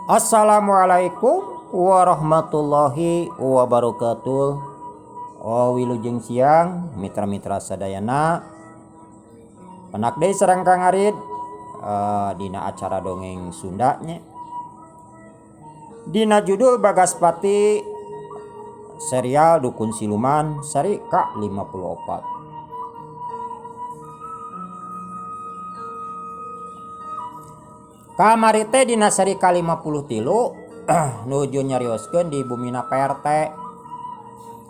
Assalamualaikum warahmatullahi wabarakatuh. Wilujeng siang mitra-mitra sadayana. Penak deui sareng Kang Arid dina acara dongeng Sunda nya. Dina judul Bagaspati serial Dukun Siluman seri K54. Kamari teh dina seri K53 nuju nyarioskeun di bumina PRT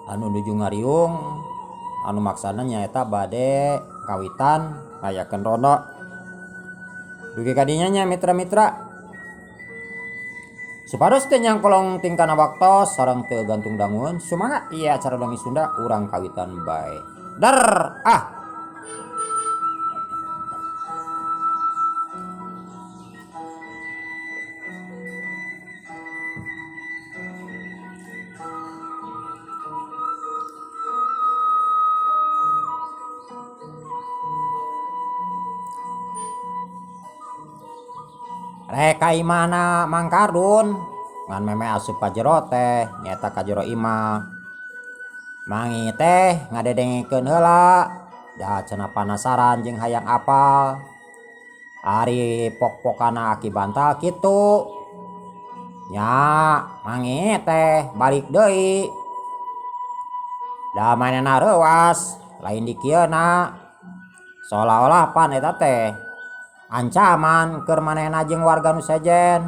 anu nuju ngariung anu maksana nyaeta bade kawitan ngayakeun rono. Dugi kadinya nya mitra-mitra. Supados teh nyangkolong tingkana waktos sareng teu gantung dangun sumangat ieu acara dongeng Sunda urang kawitan bae. Dar reka imana Mang Kardun ngan meme asup ka jero teh nyaeta ka jero imah. Mangi teh ngadedengkeun heula da cenah panasaran jeung hayang apal. Ari pok-pokana aki bantal kitu. Nya mangi teh balik deui. Da manehna reuas lain dikieuna. Seolah-olah pan eta teh ancaman keur manehna jeung warga nu sejen.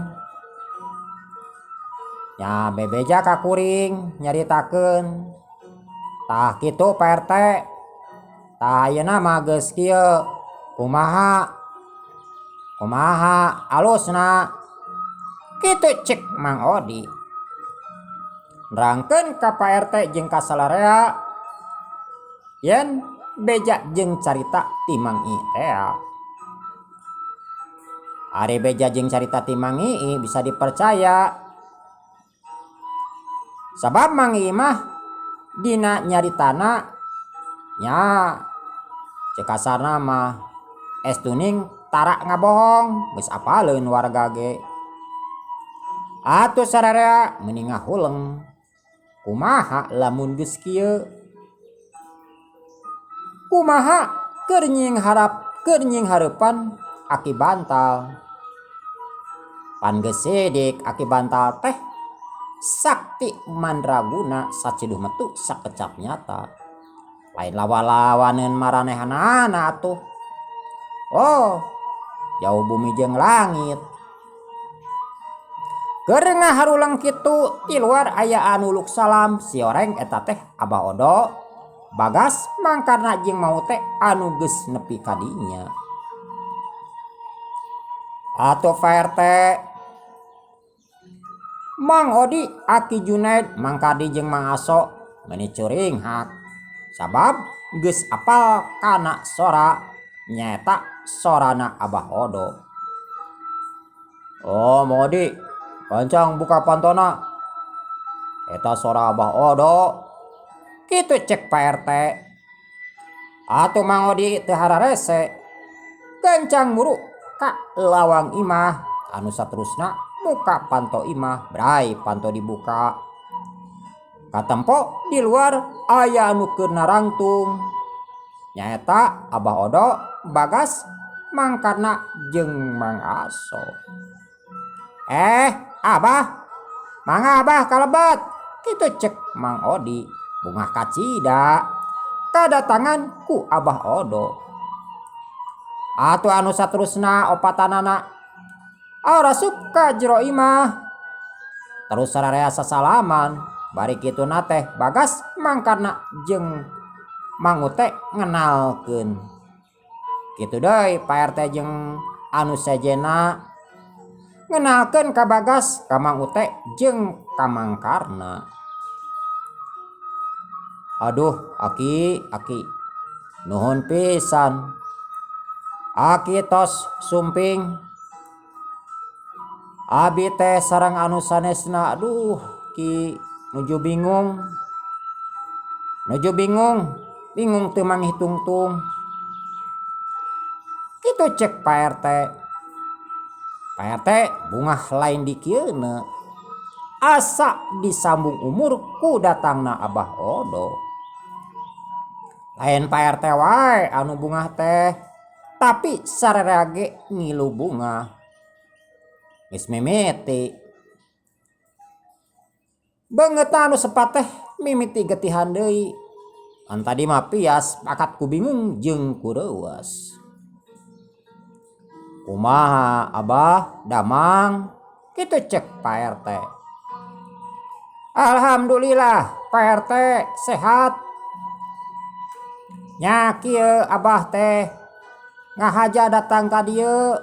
Nya bebeja ka kuring nyaritakeun. Tah kitu Pak RT. Tah ayeuna mah geus kieu. Kumaha alusna? Kitu cek Mang Odi. Nerangkeun ka Pak RT jeung ka salarea yen beja jeung carita ti Mang I teh. Ari beja jeung carita ti Mang I bisa dipercaya. Sabab Mang I mah dina nyaritana nya cek kasarna mah estuning tara ngabohong geus apaleun warga ge. Atuh sararea mending ngahuleng. Kumaha lamun geus kieu? Kumaha keur nying hareupan aki bantal? Pan geus sidik aki bantal teh sakti mandraguna saciduh metu sakecap nyata. Lain lawa-lawaneun maranehanana atuh. Oh, jauh bumi jeung langit. Keur ngaharulang kitu di luar aya anu luk salam si oreng eta teh Abah Odo, Bagas, Mangkarna jeung mau teh anu geus nepi ka dinya. Atuh Pak RT. Mang Odi, Aki Junaid, Mang Kadi jeung Mang Aso meuni curing hak. Sabab geus apal kana sora nyaeta sorana Abah Odo. Oh Mang Odi, pancang buka pantona. Eta sora Abah Odo. Kitu cek Pak RT. Atuh Mang Odi teu hararese. Kencang buru ka lawang imah anu saterusna muka panto imah brai panto dibuka. Katempo di luar aya anu keur narangtung nyaeta Abah Odo, Bagas, Mangkarna jeung Mang Aso. Abah, mangga Abah kalebet. Kitu cek Mang Odi bungah kacida kadatangan ku Abah Odo. Atuh anu saterusna opatanana arasup ka jero imah. Terus sararea sasalaman. Bari kituna teh Bagas, Mangkarna jeung Mang Ute ngenalkeun. Kitu deui Pak RT jeung anu sejenna ngenalkeun ka Bagas, ka Mang Ute jeung ka Mangkarna. Aduh Aki, nuhun pisan. Aki tos sumping. Abi teh sareng anu sanesna aduh Ki nuju bingung teu manghitungtung. Kitu cek Pak RT. Pak RT bungah lain dikieuna asa disambung umur ku datangna Abah Odo. Lain Pak RT wae anu bungah teh, tapi sararea ge ngilu bunga geus mimiti. Beungeut anu sepat teh mimiti getihan deui. An tadi mah pias pakat ku bingung jeung ku reuwas. Kumaha Abah damang kitu cek Pak RT. Alhamdulillah Pak RT sehat. Nya kieu Abah teh ngahaja datang ka dieu.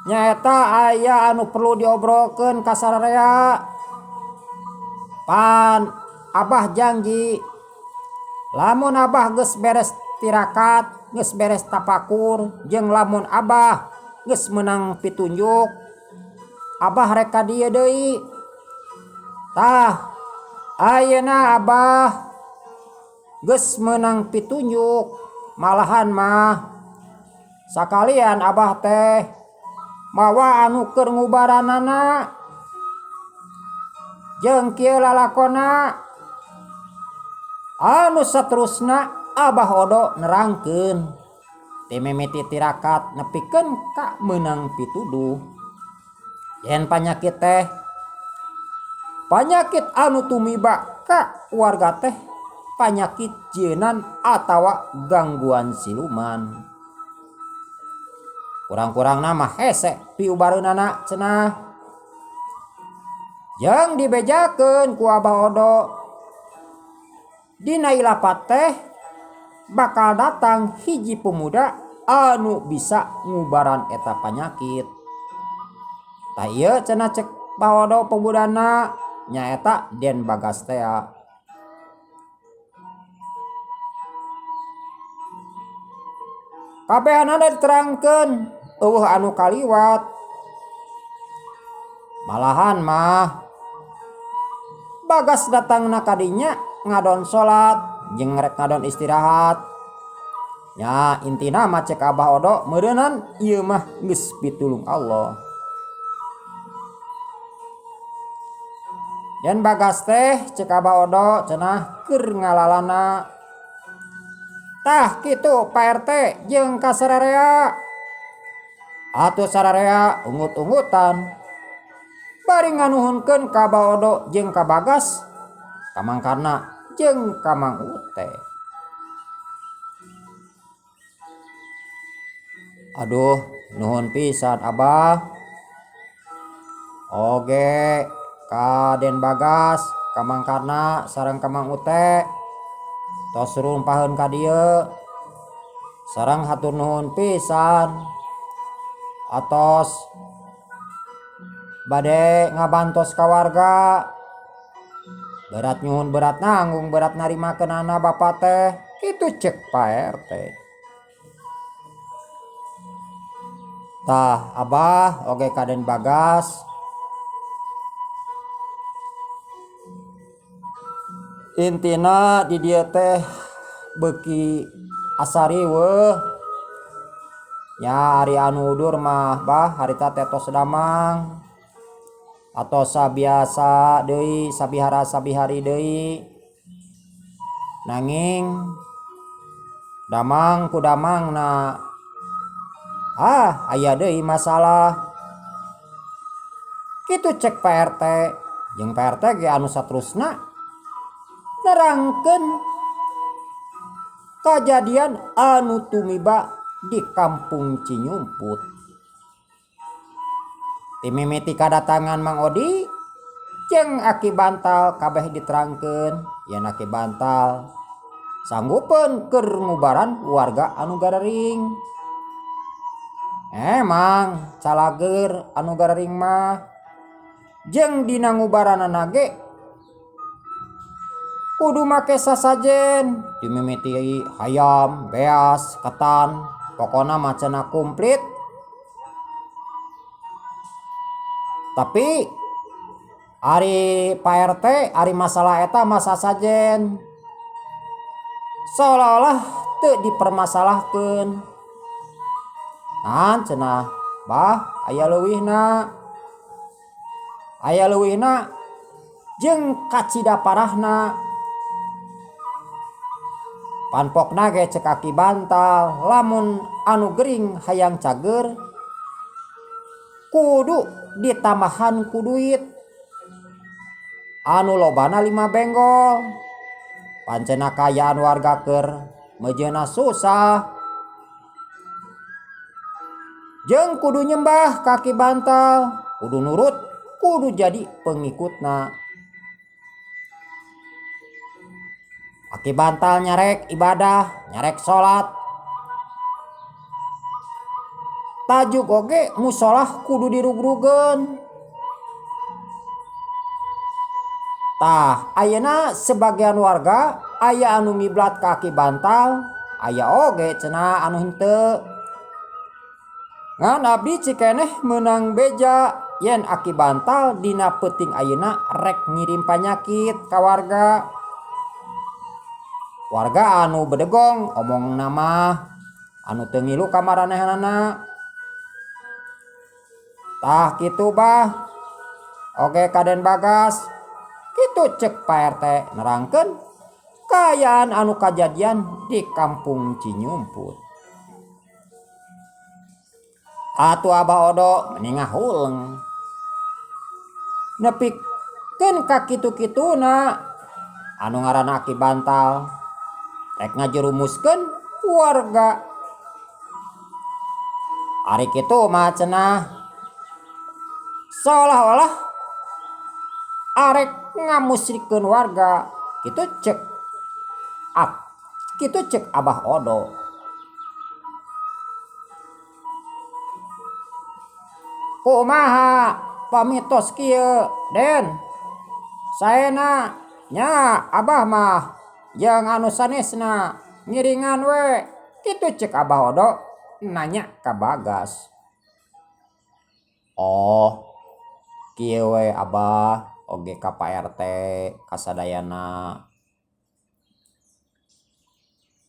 Nyaeta aya anu perlu diobrolkeun ka sararea. Pan Abah janji lamun Abah geus beres tirakat, geus beres tapakur, jeung lamun Abah geus menang pitunjuk, Abah rek ka dieu deui. Tah ayeuna Abah geus menang pitunjuk, malahan mah sakalian Abah teh mawa anu keur ngubaranana jeung kieu lalakonna. Anu saterusna Abah Odo nerangkeun teu mimiti tirakat nepikeun ka meunang pituduh. Yen panyakit teh panyakit anu tumiba ka warga teh panyakit jeunan atawa gangguan siluman. Kurang-kurangna mah hese piubareunana cenah. Yang dibejakeun ku Abah Odo dina ilapat teh bakal datang hiji pemuda anu bisa ngubaran eta panyakit. Tah ieu cenah cek Abah Odo pemudana nyaeta Den Bagas teh. Kabehanana diterangkeun eueuh anu kaliwat. Malahan mah Bagas datangna ka dinya ngadon salat jeung rek ngadon istirahat. Nya intina mah cek Abah Odo meureunan ieu mah geus pitulung Allah. Dan Bagas teh cek Abah Odo cenah keur ngalalana. Tah kitu Pak RT jeung ka sararea. Atuh sararea ungut-ungutan bari nganuhunkeun ka Abah Odo jeung ka Bagas, ka Mang Karna jeung ka Mang Ute. Aduh, nuhun pisan Abah. Oge ka Den Bagas, ka Mang Karna sareng ka Mang Ute. Tos rumpaheun ka dieu. Sareng hatur nuhun pisan atos bade ngabantos ka warga. Berat nyuhun berat nanggung berat narimakeunana Bapa teh. Kitu cek Pak RT. Tah Abah oge ka Den Bagas. Intina di dieu teh beuki asariweuh. Nya ari anu udur mah Bah harita tetos damang. Atau sabiasa deui sabihara sabihari deui. Nanging damang ku damangna aya deui masalah. Kitu cek Pak RT. Jeung Pak RT ge anu saterusna nerangkeun kajadian anu tumiba di Kampung Cinyumput. Timimiti kadatangan Mang Odi jeung Aki Bantal kabeh diterangkeun yen Aki Bantal sanggupeun keur ngubaran warga anu garering. Emang calager anu garering mah jeung dina ngubaranana ge kudu make sasajen, dimimiti hayam, beas, ketan, pokona mah cenah komplit. Tapi ari Pak RT ari masalah eta mah sasajen. Seolah-olah teu dipermasalahkeun. Nahan cenah, bah aya leuwihna jeung kacida parahna. Panpokna ge cek Aki Bantal, lamun anu gering hayang cager kudu ditambahan ku duit. Anu lobana 5 benggol. Pancena kayaan warga keur mejeuna susah. Jeung kudu nyembah ka Aki Bantal, kudu nurut, kudu jadi pengikutna. Aki Bantal nyarek ibadah, nyarek sholat. Tajuk oge musolah kudu dirug-rugen. Tah ayeuna sebagian warga aya anu miblat ka Aki Bantal, aya oge cenah anu henteu. Ngan abdi cikeneh meunang beja yen Aki Bantal dina peuting ayeuna rek ngirim panyakit ka warga. Warga anu bedegong omong nama anu teu ngilu ka maranehanana. Tah kitu bah oge Kaden Bagas kitu cek Pak RT nerangkeun kayaan anu kajadian di Kampung Cinyumput. Atuh Abah Odo meningah huleng nepikeun ka kitu-kituna anu ngaranna Aki Bantal rek ngajerumuskeun warga. Ari kitu mah cenah seolah-olah arek ngamusyrikeun warga. Kitu cek Abah Odo. Kumaha pamitos kieu Den? Saena nya Abah mah yang anu sanesna ngiringan we. Kitu cek Abah Odo nanya ka Bagas. Oh kieu we Abah oge ka Pak RT kasadayana.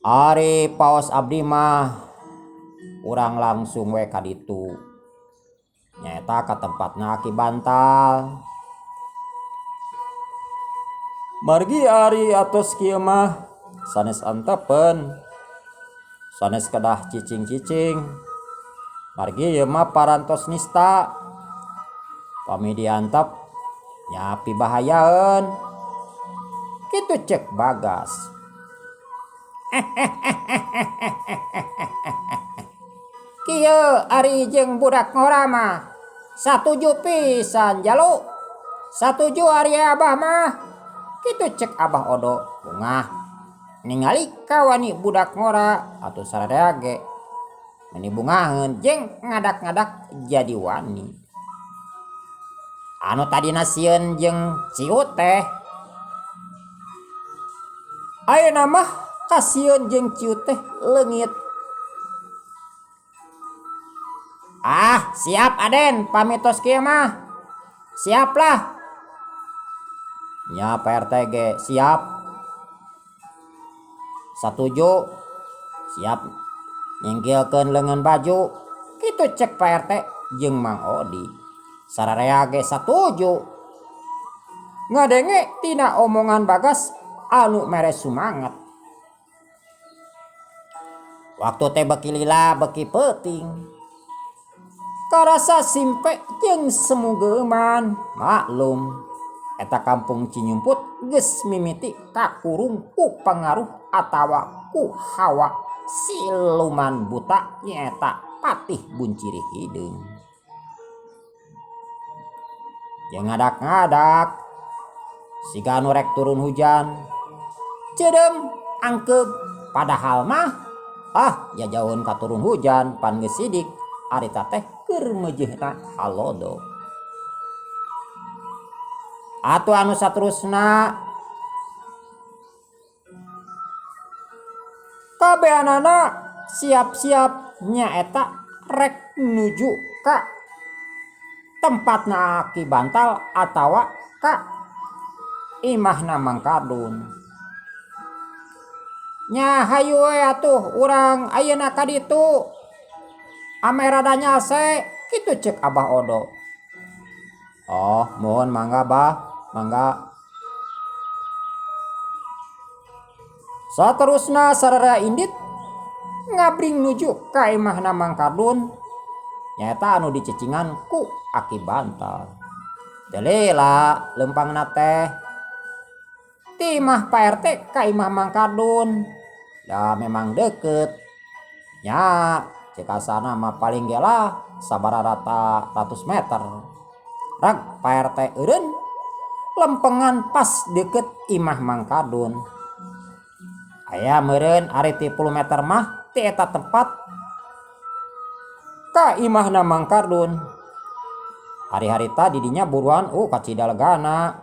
Ari paos abdi mah urang langsung we ka ditu. Nyaeta ka tempatna Aki Bantal. Margi ari atos kieu mah sanes antepen, sanes kedah cicing-cicing. Margi ieu mah parantos nista. Pami diantep nya pibahayaeun. Kitu cek Bagas. Kieu ari jeung budak ngora mah satuju pisan jalu. Satuju ari Abah mah. Kitu cek Abah Odo bungah ningali kawani budak ngora atuh saradaya ge meni bungaheun jeung ngadak-ngadak jadi wani. Anu tadina sieun jeung ciut teh ayeuna mah ka sieun jeung ciut teh leungit. Ah siap Aden pamitos kieu mah. Siap lah. Nya Pak RT ge siap. Satuju siap nyingkilkeun leungeun baju. Kitu cek Pak RT jeung Mang Odi. Sararea ge satuju. Ngadenge tina omongan Bagas anu mere sumanget. Waktu teh beki lila beki peuting. Karasa simpe jeung semugeuman maklum. Eta Kampung Cinyumput geus mimiti kakurung ku pangaruh atawa ku hawa siluman buta nyaeta Patih Bunciri Hideung. Jeung ngadak-ngadak siga anu rek turun hujan ceudem angkeub padahal mah ya jauheun ka turun hujan pan geus sidik ari teh keur meujeuhna halodo. Atuh anu saterusna kabehanana siap-siap nyaeta rek nuju ka tempatna Aki Bantal atawa ka imahna Mang Kardun. Nya hayu we atuh urang ayeuna ka ditu. ame rada nyase kitu cek Abah Odo. Oh mohon mangga bah, mangga. Saterusna sararea indit ngabring nuju ka imahna Mang Kardun nyaeta anu dicecingan ku Aki Bantal. Delela lempangna teh ti imah Pak RT ka imah Mang Kardun da memang deket nya cek asana mah paling gelah sabararata 100 meter. Rag Pak RT eureun lempengan pas deket imah Mang Kardun. Aya meureun ari 30 meter mah ti eta tempat ka imahna Mang Kardun. Hari-hari tadi dinya buruan kacidalegana.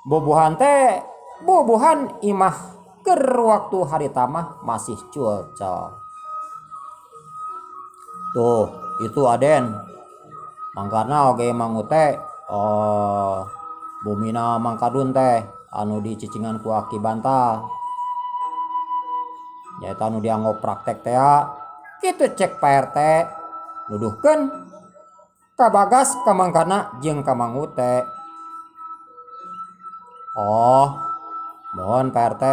Bobohan teh bobohan imah keur waktu hari tamah masih cuaca. Tuh itu Aden. Mangkarna oge mangu teh bumina Mang Kardun teh anu dicicingan ku Aki Bantal. Nyaeta anu dianggap praktek teh kitu cek Pak RT nuduhkeun ka Bagas ka mangkana jeung ka Mangu teh. Oh mohon Pak RT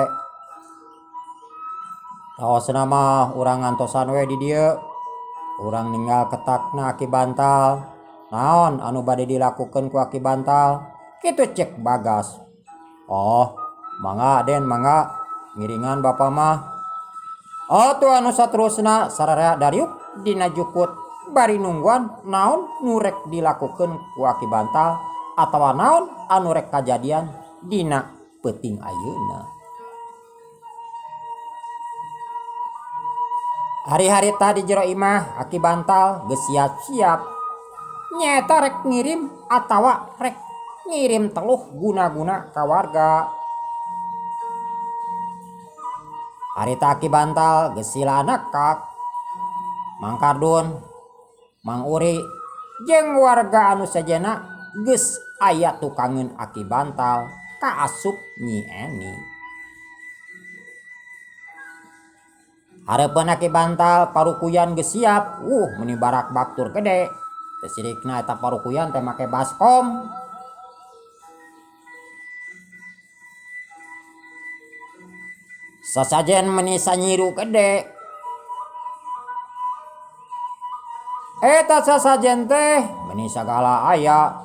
taosna mah urang ngantosan we di dieu. Urang ninggal ketakna Aki Bantal. Naon anu bade dilakukeun ku Aki Bantal? Kitu cek Bagas. Oh mangga Den mangga ngiringan Bapa mah. Oh tuh anu saterusna sararea dariuk dina jukut bari nungguan naon nu rek dilakukeun ku Aki Bantal atawa naon anu rek kajadian dina peuting ayeuna. Hari-hari tadi jero imah Aki Bantal geus siap-siap nyaeta rek ngirim atawa rek ngirim teluh guna-guna ka warga. Hari Aki Bantal geus silana kak Mang Kardun, Mang Uri jeung warga anu sajena geus aya tukangeun Aki Bantal ka asup Nyi Eni. Hareupeun Aki Bantal parukuyan geus siap. Meni barak baktur gede. Teu sirikna eta parukuyan teh make baskom. Sasajen meni sanyiru gede. Eta sasajen teh meni sagala aya.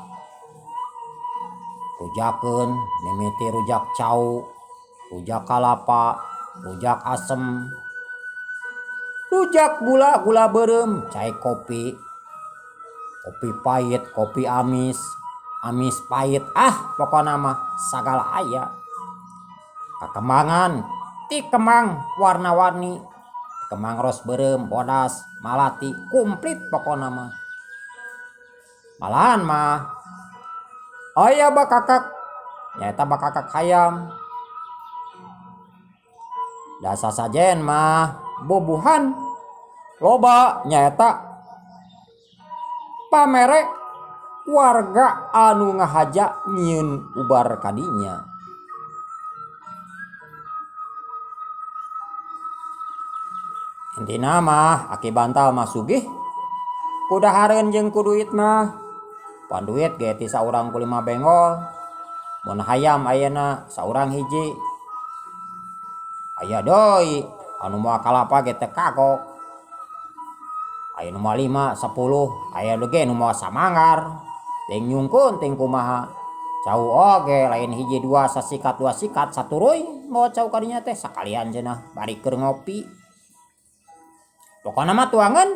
Rujakeun mimiti rujak cau, rujak kalapa, rujak asem, rujak gula, gula beureum, cai kopi, kopi pahit, kopi amis, amis pahit, pokona mah sagala aya. Kakembangan ti kemang warna-warni, kemang ros beureum, bodas, malati, komplit pokona mah. Malahan mah aya bakakak nyaeta bakakak hayam. Da sasajen mah bobohan loba nyaeta pamere warga anu ngahaja nyieun ubar kadinya. Intina mah Aki Bantal mah sugih ku dahareun jeung ku duit mah. Pan duit ge ti saurang ku 5 bengol. Mun hayam ayeuna saurang hiji. Aya deui anu moal kalapa ge teu kagok. Aya nu moal 5, 10, aya ge nu moal samanggar. Ting nyungkun ting kumaha. Cau oge lain hiji 2 sasikat 2 sikat saturuy moal cau kadinya teh sakalian cenah bari keur ngopi. Pokona mah tuangan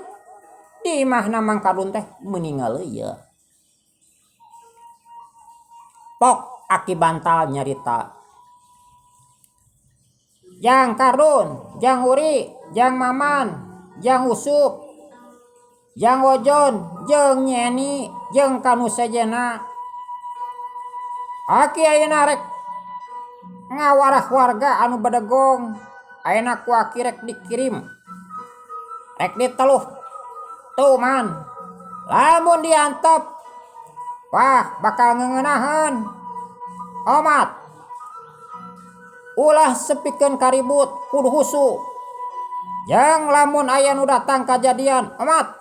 di imahna Mang Kardun teh meuni ngaleuyeuk. Pok Aki Bantal nyarita. Jang Kardun, Jang Uri, Jang Maman, Jang Usup, Jang Ojon, jeung Nyeni, jeung kanu sajena. Aki ayeuna rek ngawarah warga anu badegong. Ayeuna ku Aki rek dikirim. Rek diteluh. Tuh man. Lamun diantep wah bakal ngeunaheun. Omat. Ulah sepikeun karibut kudu husu. Jang lamun aya nu datang kajadian amat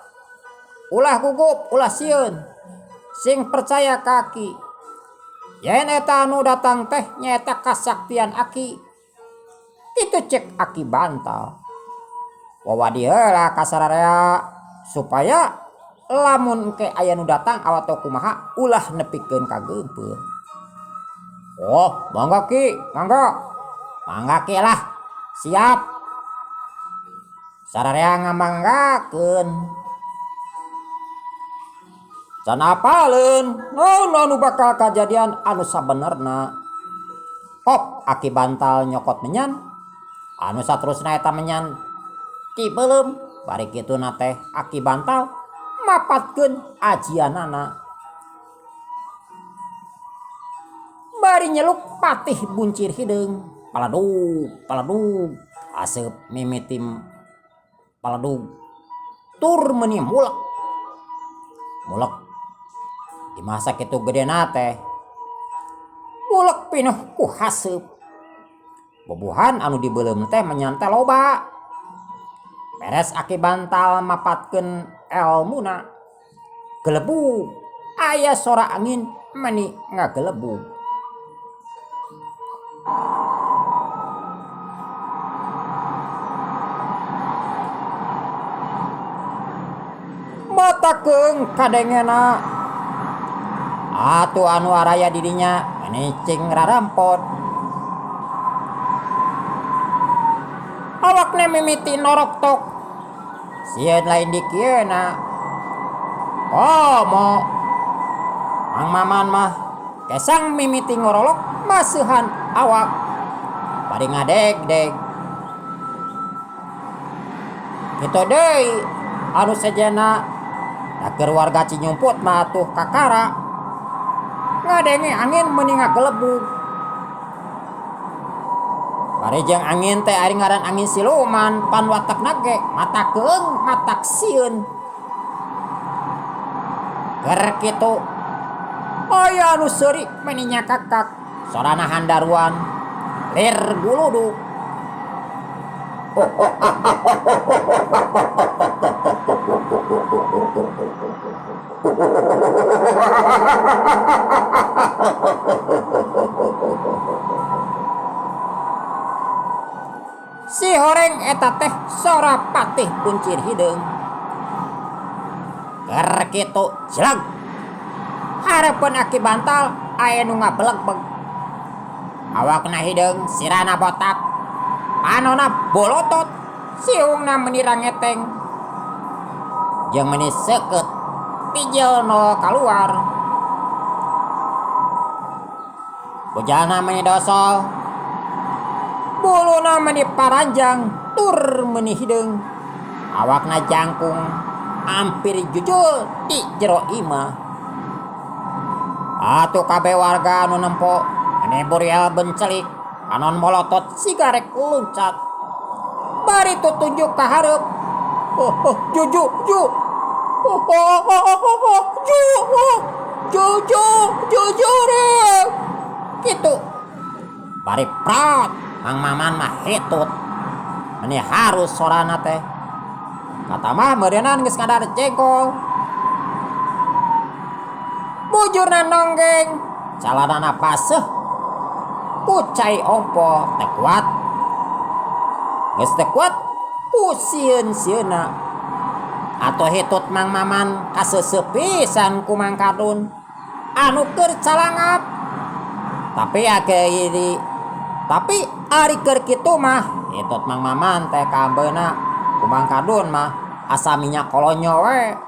ulah gugup ulah sieun sing percaya kaki yen eta anu datang teh nyaeta kasaktian Aki. Itu cek Aki Bantal. Wawadi heula kasararea supaya lamun ke aya nu datang awat kumaha ulah nepikeun ka geumpeur. Oh, mangga Ki, mangga. Mangga Ki lah. Siap. Sararea ngamanggakeun. Can apaleun naon anu bakal kajadian anu sabenerna. Kok Aki Bantal nyokot menyan. Anu saterusna eta menyan ti beuleum. Bari kituna teh Aki Bantal mapatkeun ajianana. Bari nyeluk patih buncir hideung. Paladug aseup mimitim paladug tur meuni mulek di masa kitu gedena teh mulek pinuh ku haseup. Bobohan anu dibeuleum teh menyan teh loba. Beres Aki Bantal mapatkeun elmuna gelebug aya sora angin meuni ngagelebug. Matakeung kadengena atuh anu araya didinya menicing rarampot. Awakna mimiti noroktok sieun lain di kieuna. Komo Mang Maman mah kesang mimiti ngorolok maseuhan awak bari ngadeg-deg. Kitu deui anu sejenna da keur warga Cinyumput mah atuh kakara ngadenge angin meuni ngagelebug. Bari jeung angin teh ari ngaran angin siluman pan watakna ge matakeung matak sieun. Keur kitu aya anu seuri meuni nyakakak sorana handaruan lir guludug. Si horeng eta teh sora patih buncir hideung. Keur kitu jelag hareupeun Aki Bantal aya nu ngabeleg-beg. Awakna hideung sirana botak, panonna bolotot, siungna meuni rangeteng. Jeung meuni seukeut pijelna kaluar. Bojana meuni dosol, buluna meuni paranjang tur meuni hideung. Awakna jangkung hampir jujul di jero imah. Atuh kabeh warga anu nempo meuni burial bencelik anon molotot sigarek luncat. Bari tutunjuk ka hareup. Juju. Jujurek. Kitu. Bari prat Mang Maman mah hitut. Meuni harus sorana teh. Kata mah meureunana geus ngadar jengkol. Bujurna nonggeng, calanana paseuh, kucai ompo teu kuat. Geus teu kuat, ku sieun-sieunna. Atuh hitut Mang Maman kaseuseup pisan ku Mang Kardun anu keur calangap. Tapi ari keur kitu mah hitut Mang Maman teh kaambeuna ku Mang Kardun mah asa minyak kolonyo we.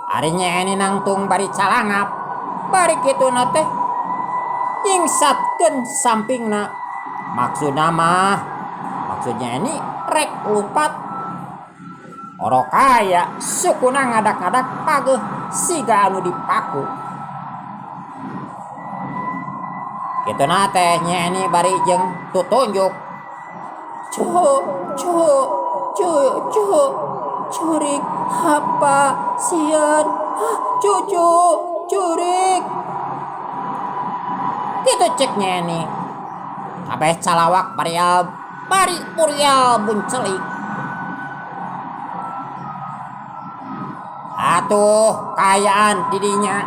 Ari nyeeni nangtung bari calangap, bari kituna teh nyingsatkeun sampingna. Maksudna ini rek lumpat. Orok kaya sukuna ngadak-ngadak pageuh siga anu dipaku. Kituna teh nyeeni bari jeung tutunjuk. Curik apa sian curik gitu ceknya ini kabeh calawak bari burial buncelik. atuh kayaan didinya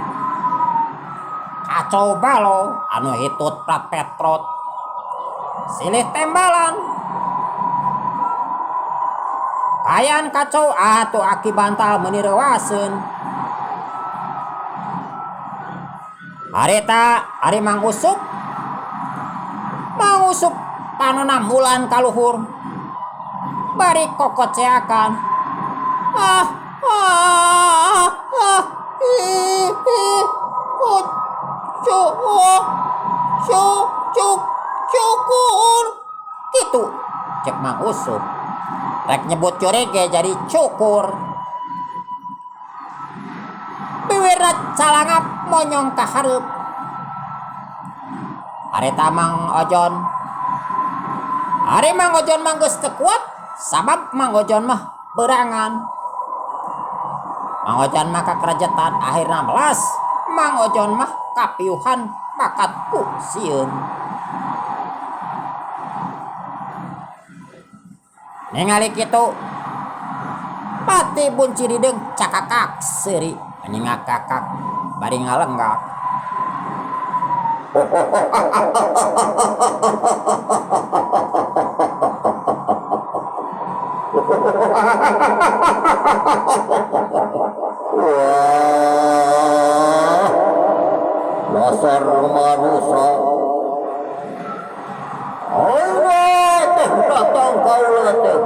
kacau balo anu hitut prat petrot silih tembalan kayaan kacau atuh aki bantal menireuaseun harita ari Mang Usup panona mulan kaluhur bari kokoceakan cukur gitu cek Mang Usup rek nyebut curege jadi cukur biwirna calangap monyong ka hareup harita Mang Ojon mah geus teu kuat sabab Mang Ojon mah berangan Mang Ojon mah kakerajetan akhirna melas Mang Ojon mah kapiuhan bakat ku sieun ningali kitu Pati Buncirideng cakakak seuri anjing ngakakak bari ngalenggak dasar manusia datang kaula teh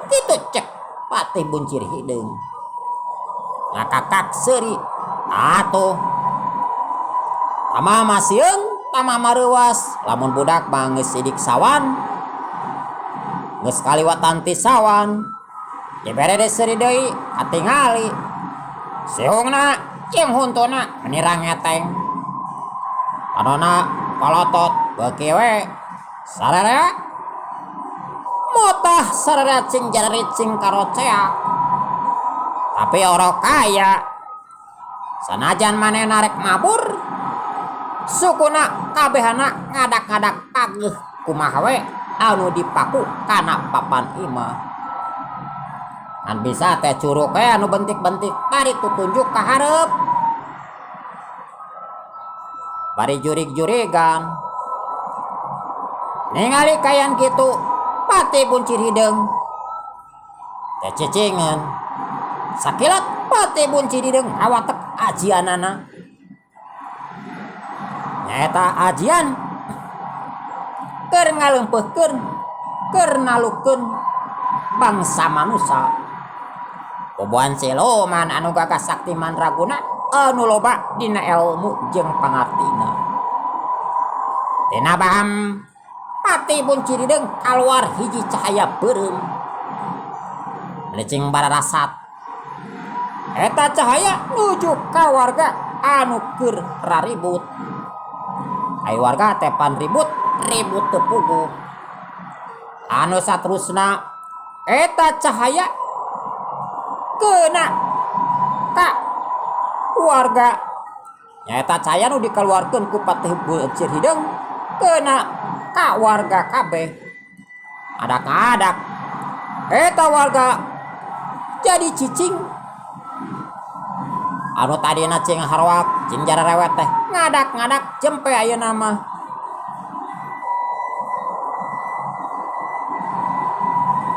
gitu cek Pati Buncirideng ngakakak seuri atuh tamah masieun tamah mareuwas lamun budak mah geus sidik sawan geus kaliwatan ti sawan dibere deui seuri deui atingali sihungna jeung huntuna menirang ngeteng anona palotot beuki we sararea motah sararea cing jararicing karoceak tapi oro kaya sanajan manehna rek mabur sukuna kabehana ngadak-ngadak pageuh kumaha we anu dipaku kana papan imah kan bisa teh curug we anu bentik-bentik bari tutunjuk ka hareup bari jurig-jurigan ningali kayan kitu Pati Buncirideng teh cicingeun sakilat Pati Buncirideng awatek ajianana nyaeta ajian keur ngaleungpeuhkeun keur nalukeun bangsa manusia boboan siluman anu gagas sakti mandraguna anu loba dina ilmu jeung pangartina tina baham Pati Buncirideng kaluar hiji cahaya beureum lecing bararasat eta cahaya nuju ka warga anu keur raribut ai warga teh pan ribut teu puguh anu saterusna eta cahaya keuna ka warga nyaeta cahaya nu dikeluarkeun ku Pati Buncirideng keuna ka warga kabeh adak-adak eta warga jadi cicing anu tadina cing harwak cing jararewet teh ngadak-ngadak jempe ayeuna mah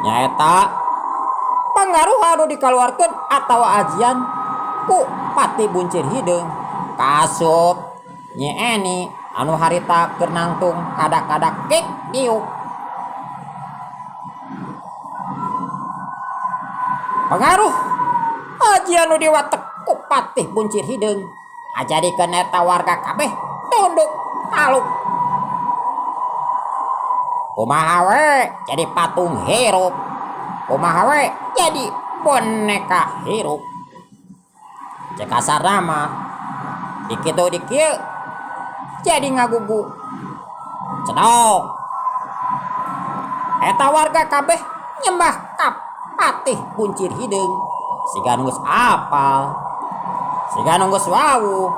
nyaeta pangaruh anu dikaluarkeun atawa ajian ku Pati Buncirideng kasup nyeeni anu harita keur nangtung kadak-kadak kek diuk pengaruh ajian anu diwatek ku Pati Buncirideng ajadikeun eta warga kabeh tunduk taluk kumaha we jadi patung hirup kumaha we jadi boneka hirup cek kasarna mah dikitu dikieu jadi ngagugu cedok eta warga kabeh nyembah ka Pati Buncirideng siga nu geus apal siga nu geus wawuh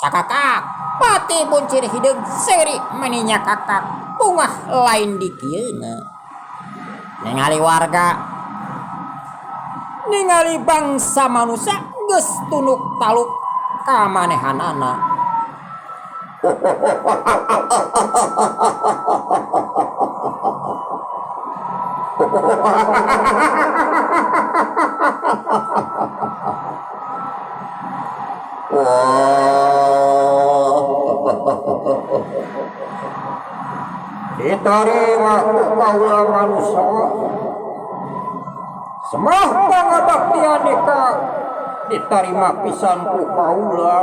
cakakak Pati Buncirideng seuri meninya kakak Bungah lain di kieuna. Ningali warga, ningali bangsa manusia geus tunuk taluk kamanehanana. Ditarima ku kaula manusia. Semah pangabaktian eka ditarima pisan ku kaula.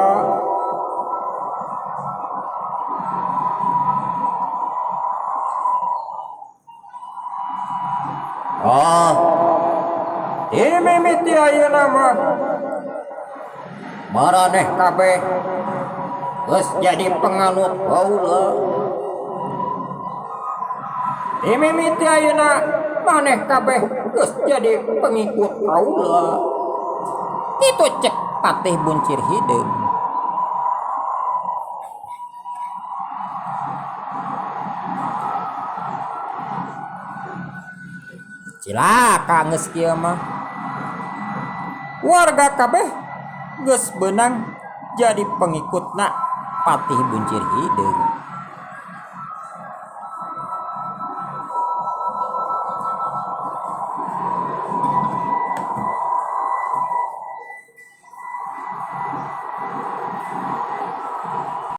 Ini mimiti ayeuna mah maraneh kabeh geus jadi penganut kaula. Ini mimiti ayeuna maneh kabeh geus jadi pengikut kaula. Itu cek Patih Buncir Hideung. Cilaka geus kieu mah. Warga kabeh geus beunang jadi pengikutna Patih Buncir Hideung.